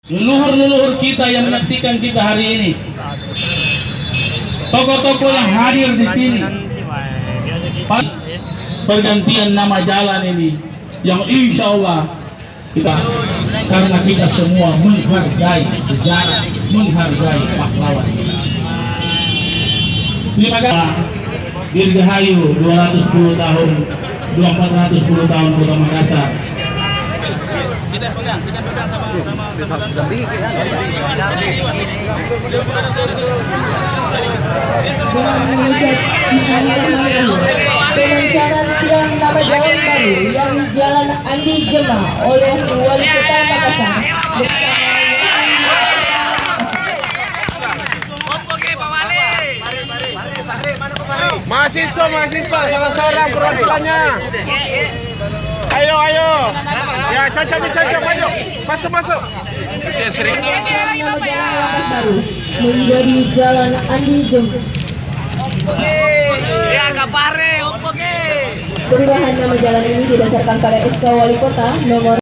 leluhur-leluhur kita yang menyaksikan kita hari ini, tokoh-tokoh yang hadir di sini, pergantian nama jalan ini yang insya Allah kita, karena kita semua menghargai sejarah, menghargai pahlawan. Terima kasih. Dirgahayu 210 tahun, 410 tahun Kota Makassar. Kita pegang sama Pelancaran tiang nama jalan baru yang Jalan Andi Jema oleh Wali Kota Makassar. Mahasiswa, salah seorang perwakilannya. Ayo. Ya, cocok, maju. Masuk. Nama jalan baru menjadi Jalan Andi Jema. Perubahan nama jalan ini didasarkan pada SK Wali Kota nomor